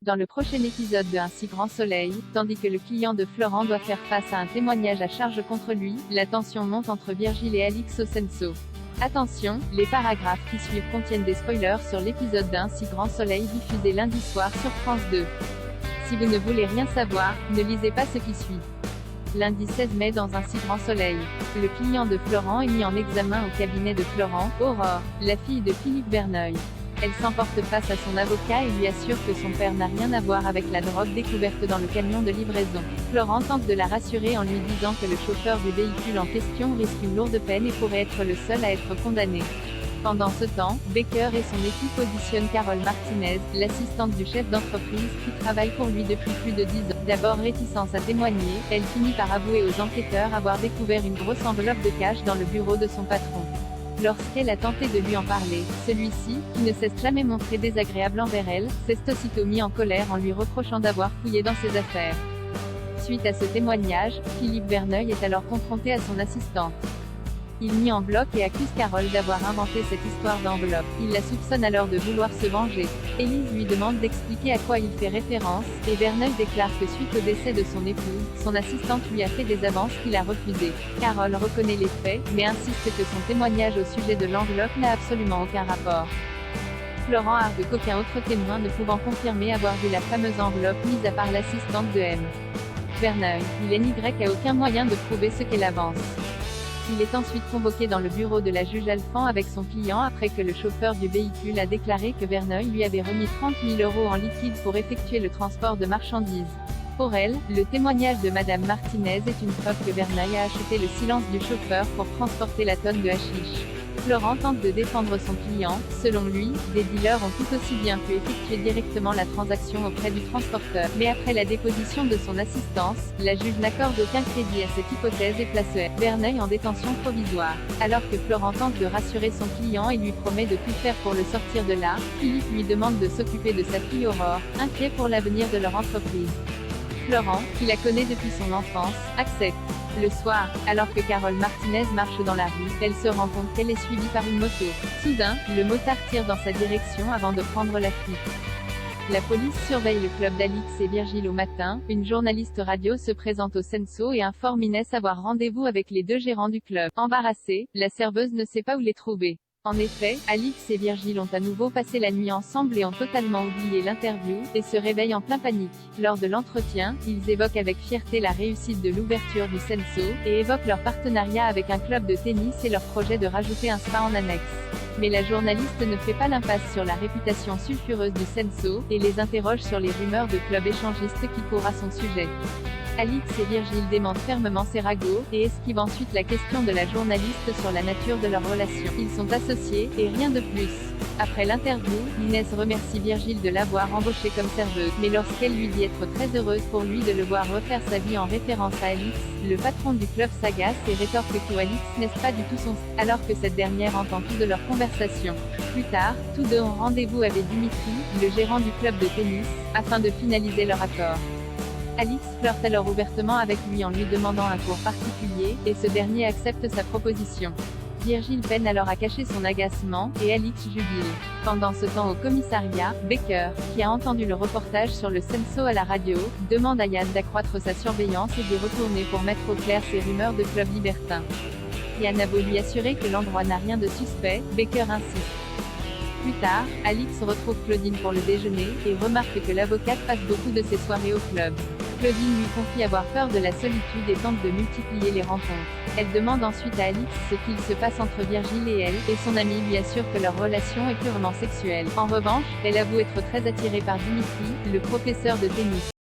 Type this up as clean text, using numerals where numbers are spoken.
Dans le prochain épisode de Un si grand soleil, tandis que le client de Florent doit faire face à un témoignage à charge contre lui, la tension monte entre Virgile et Alix au Senso. Attention, les paragraphes qui suivent contiennent des spoilers sur l'épisode d'Un si grand soleil diffusé lundi soir sur France 2. Si vous ne voulez rien savoir, ne lisez pas ce qui suit. Lundi 16 mai dans Un si grand soleil. Le client de Florent est mis en examen au cabinet de Florent, Aurore, la fille de Philippe Verneuil. Elle s'emporte face à son avocat et lui assure que son père n'a rien à voir avec la drogue découverte dans le camion de livraison. Florent tente de la rassurer en lui disant que le chauffeur du véhicule en question risque une lourde peine et pourrait être le seul à être condamné. Pendant ce temps, Baker et son équipe auditionnent Carole Martinez, l'assistante du chef d'entreprise, qui travaille pour lui depuis plus de 10 ans. D'abord réticente à témoigner, elle finit par avouer aux enquêteurs avoir découvert une grosse enveloppe de cash dans le bureau de son patron. Lorsqu'elle a tenté de lui en parler, celui-ci, qui ne s'est jamais montré désagréable envers elle, s'est aussitôt mis en colère en lui reprochant d'avoir fouillé dans ses affaires. Suite à ce témoignage, Philippe Verneuil est alors confronté à son assistante. Il nie en bloc et accuse Carole d'avoir inventé cette histoire d'enveloppe. Il la soupçonne alors de vouloir se venger. Élise lui demande d'expliquer à quoi il fait référence, et Verneuil déclare que suite au décès de son épouse, son assistante lui a fait des avances qu'il a refusées. Carole reconnaît les faits, mais insiste que son témoignage au sujet de l'enveloppe n'a absolument aucun rapport. Florent argue qu'aucun autre témoin ne pouvant confirmer avoir vu la fameuse enveloppe mise à part l'assistante de M. Verneuil, il n'y a aucun moyen de prouver ce qu'elle avance. Il est ensuite convoqué dans le bureau de la juge Alphand avec son client après que le chauffeur du véhicule a déclaré que Verneuil lui avait remis 30 000 € en liquide pour effectuer le transport de marchandises. Pour elle, le témoignage de Madame Martinez est une preuve que Verneuil a acheté le silence du chauffeur pour transporter la tonne de hashish. Florent tente de défendre son client. Selon lui, des dealers ont tout aussi bien pu effectuer directement la transaction auprès du transporteur. Mais après la déposition de son assistance, la juge n'accorde aucun crédit à cette hypothèse et place Verneuil en détention provisoire. Alors que Florent tente de rassurer son client et lui promet de tout faire pour le sortir de là, Philippe lui demande de s'occuper de sa fille Aurore, inquiet pour l'avenir de leur entreprise. Florent, qui la connaît depuis son enfance, accepte. Le soir, alors que Carole Martinez marche dans la rue, elle se rend compte qu'elle est suivie par une moto. Soudain, le motard tire dans sa direction avant de prendre la fuite. La police surveille le club d'Alix et Virgile au matin. Une journaliste radio se présente au Senso et informe Inès avoir rendez-vous avec les deux gérants du club. Embarrassée, la serveuse ne sait pas où les trouver. En effet, Alix et Virgile ont à nouveau passé la nuit ensemble et ont totalement oublié l'interview, et se réveillent en plein panique. Lors de l'entretien, ils évoquent avec fierté la réussite de l'ouverture du Senso, et évoquent leur partenariat avec un club de tennis et leur projet de rajouter un spa en annexe. Mais la journaliste ne fait pas l'impasse sur la réputation sulfureuse du Senso, et les interroge sur les rumeurs de clubs échangistes qui courent à son sujet. Alix et Virgile démentent fermement ces ragots, et esquivent ensuite la question de la journaliste sur la nature de leur relation. Ils sont associés, et rien de plus. Après l'interview, Inès remercie Virgile de l'avoir embauché comme serveuse, mais lorsqu'elle lui dit être très heureuse pour lui de le voir refaire sa vie en référence à Alix, le patron du club s'agace et rétorque que Alix n'est pas du tout son style, alors que cette dernière entend tout de leur conversation. Plus tard, tous deux ont rendez-vous avec Dimitri, le gérant du club de tennis, afin de finaliser leur accord. Alix flirte alors ouvertement avec lui en lui demandant un cours particulier, et ce dernier accepte sa proposition. Virgile peine alors à cacher son agacement, et Alix jubile. Pendant ce temps au commissariat, Baker, qui a entendu le reportage sur le Senso à la radio, demande à Yann d'accroître sa surveillance et d'y retourner pour mettre au clair ces rumeurs de club libertin. Yann a beau lui assurer que l'endroit n'a rien de suspect, Baker insiste. Plus tard, Alix retrouve Claudine pour le déjeuner, et remarque que l'avocate passe beaucoup de ses soirées au club. Claudine lui confie avoir peur de la solitude et tente de multiplier les rencontres. Elle demande ensuite à Alix ce qu'il se passe entre Virgile et elle, et son amie lui assure que leur relation est purement sexuelle. En revanche, elle avoue être très attirée par Dimitri, le professeur de tennis.